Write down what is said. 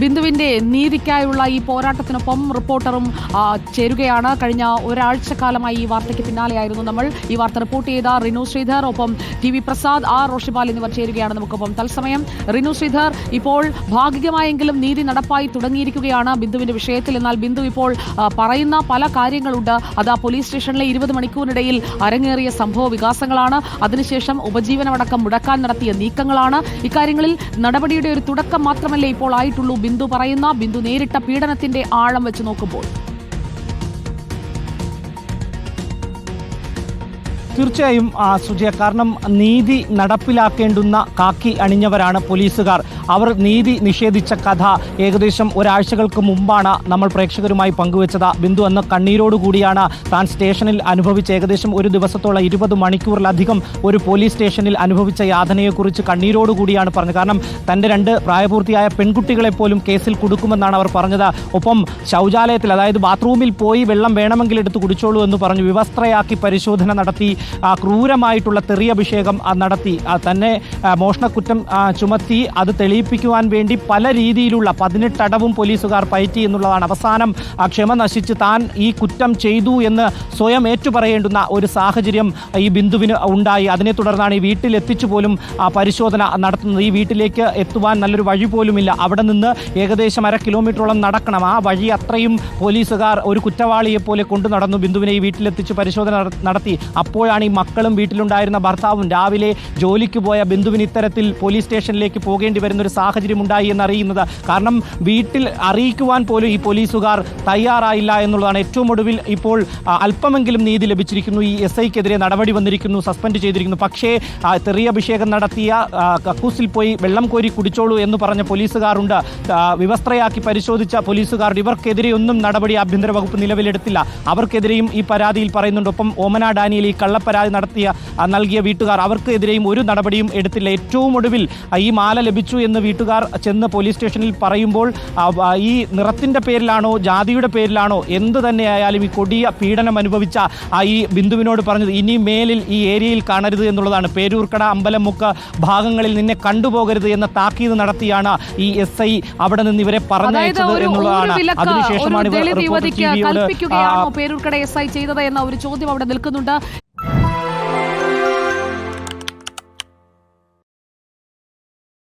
ബിന്ദുവിന്റെ നീതിക്കായുള്ള ഈ പോരാട്ടത്തിനൊപ്പം റിപ്പോർട്ടറും ചേരുകയാണ്. കഴിഞ്ഞ ഒരാഴ്ചക്കാലമായി ഈ വാർത്തയ്ക്ക് പിന്നാലെയായിരുന്നു നമ്മൾ. ഈ വാർത്ത റിപ്പോർട്ട് ചെയ്ത റിനു ശ്രീധർ, ഒപ്പം TV പ്രസാദ്, റോഷിപാൽ എന്നിവർ ചേരുകയാണ് നമുക്കൊപ്പം തത്സമയം. റിനു ശ്രീധർ, ഇപ്പോൾ ഭാഗികമായെങ്കിലും നീതി നടപ്പായി തുടങ്ങിയിരിക്കുകയാണ് ബിന്ദുവിന്റെ വിഷയത്തിൽ. എന്നാൽ ബിന്ദു ഇപ്പോൾ പറയുന്ന പല കാര്യങ്ങളുണ്ട്. അത് പോലീസ് സ്റ്റേഷനിലെ 20 മണിക്കൂറിനിടയിൽ അരങ്ങേറിയ സംഭവ വികാസങ്ങളാണ്. അതിനുശേഷം ഉപജീവനമടക്കം മുടക്കാൻ നടത്തിയ നീക്കങ്ങളാണ്. ഇക്കാര്യങ്ങളിൽ നടപടിയുടെ ഒരു തുടക്കം മാത്രമല്ലേ ഇപ്പോൾ ആയിട്ടുള്ളൂ. ബിന്ദു നേരിട്ട പീഡനത്തിന്റെ ആഴം വെച്ച് നോക്കുമ്പോൾ തീർച്ചയായും സുജയ, കാരണം നീതി നടപ്പിലാക്കേണ്ടുന്ന കാക്കി അണിഞ്ഞവരാണ് പോലീസുകാർ. അവർ നീതി നിഷേധിച്ച കഥ ഏകദേശം ഒരാഴ്ചകൾക്ക് മുമ്പാണ് നമ്മൾ പ്രേക്ഷകരുമായി പങ്കുവച്ചത്. ബിന്ദു അന്ന് കണ്ണീരോടുകൂടിയാണ് താൻ സ്റ്റേഷനിൽ അനുഭവിച്ച ഏകദേശം ഒരു ദിവസത്തോളം 20 മണിക്കൂറിലധികം ഒരു പോലീസ് സ്റ്റേഷനിൽ അനുഭവിച്ച യാതനയെക്കുറിച്ച് കണ്ണീരോടുകൂടിയാണ് പറഞ്ഞത്. കാരണം തൻ്റെ 2 പ്രായപൂർത്തിയായ പെൺകുട്ടികളെ പോലും കേസിൽ കുടുക്കുമെന്നാണ് അവർ പറഞ്ഞത്. ഒപ്പം ശൗചാലയത്തിൽ, അതായത് ബാത്റൂമിൽ പോയി വെള്ളം വേണമെങ്കിൽ എടുത്ത് കുടിച്ചോളൂ എന്ന് പറഞ്ഞു വിവസ്ത്രയാക്കി പരിശോധന നടത്തി, ക്രൂരമായിട്ടുള്ള തെറിയഭിഷേകം നടത്തി, തന്നെ മോഷണക്കുറ്റം ചുമത്തി അത് തെളിയിപ്പിക്കുവാൻ വേണ്ടി പല രീതിയിലുള്ള 18 അടവും പോലീസുകാർ പയറ്റി എന്നുള്ളതാണ്. അവസാനം ക്ഷമ നശിച്ച് താൻ ഈ കുറ്റം ചെയ്തു എന്ന് സ്വയം ഏറ്റുപറയേണ്ടുന്ന ഒരു സാഹചര്യം ഈ ബിന്ദുവിന് ഉണ്ടായി. അതിനെ തുടർന്നാണ് ഈ വീട്ടിലെത്തിച്ചു പോലും പരിശോധന നടത്തുന്നത്. ഈ വീട്ടിലേക്ക് എത്തുവാൻ നല്ലൊരു വഴി പോലുമില്ല. അവിടെ നിന്ന് ഏകദേശം 1/2 കിലോമീറ്ററോളം നടക്കണം. ആ വഴി അത്രയും പോലീസുകാർ ഒരു കുറ്റവാളിയെ പോലെ കൊണ്ടു നടന്നു. ബിന്ദുവിനെ ഈ വീട്ടിലെത്തിച്ച് പരിശോധന നടത്തി. അപ്പോഴാണ് ഈ മക്കളും വീട്ടിലുണ്ടായിരുന്ന ഭർത്താവും രാവിലെ ജോലിക്ക് പോയ ബിന്ദുവിന് ഇത്തരത്തിൽ പോലീസ് സ്റ്റേഷനിലേക്ക് പോകേണ്ടി വരുന്ന ഒരു സാഹചര്യം ഉണ്ടായി എന്നറിയുന്നത്. കാരണം വീട്ടിൽ അറിയിക്കുവാൻ പോലും ഈ പോലീസുകാർ തയ്യാറായില്ല എന്നുള്ളതാണ്. ഏറ്റവും ഒടുവിൽ ഇപ്പോൾ അല്പമെങ്കിലും നീതി ലഭിച്ചിരിക്കുന്നു. ഈ SIക്കെതിരെ നടപടി വന്നിരിക്കുന്നു, സസ്പെൻഡ് ചെയ്തിരിക്കുന്നു. പക്ഷേ തെറിയഭിഷേകം നടത്തിയ കക്കൂസിൽ പോയി വെള്ളം കോരി കുടിച്ചോളൂ എന്ന് പറഞ്ഞ പോലീസുകാരുണ്ട്. വിവസ്ത്രയാക്കി പരിശോധിച്ച പോലീസുകാർ, ഇവർക്കെതിരെ ഒന്നും നടപടി ആഭ്യന്തര വകുപ്പ് നിലവിലെടുത്തില്ല. അവർക്കെതിരെയും ഈ പരാതിയിൽ പറയുന്നുണ്ട്. ഒപ്പം ഓമന ഡാനിയൽ ഈ കള്ളപ്പരാതി നൽകിയ വീട്ടുകാർ, അവർക്കെതിരെയും ഒരു നടപടിയും എടുത്തില്ല. ഏറ്റവും ഒടുവിൽ ഈ മാല ലഭിച്ചു എന്ന് വീട്ടുകാർ ചെന്ന് പോലീസ് സ്റ്റേഷനിൽ പറയുമ്പോൾ ഈ നിറത്തിൻ്റെ പേരിലാണോ ജാതിയുടെ പേരിലാണോ എന്ത് തന്നെയായാലും ഈ കൊടിയ പീഡനം അനുഭവിച്ച ഈ ബിന്ദുവിനോട് പറഞ്ഞത് ഇനി മേലിൽ ഈ ഏരിയയിൽ കാണരുത് എന്നുള്ളതാണ്. പേരൂർക്കട, അമ്പലമുക്ക് ഭാഗങ്ങളിൽ നിന്നെ കണ്ടുപോകരുത് എന്ന താക്കീത് നടത്തിയാണ് ഈ SI അവിടെ നിന്ന് ഇവരെ പറഞ്ഞയച്ചത് എന്നുള്ളതാണ്. അതിനുശേഷമാണ് ഇവർ പേരൂർക്കട SI ചെയ്തത് എന്ന ഒരു ചോദ്യം അവിടെ നിൽക്കുന്നുണ്ട്.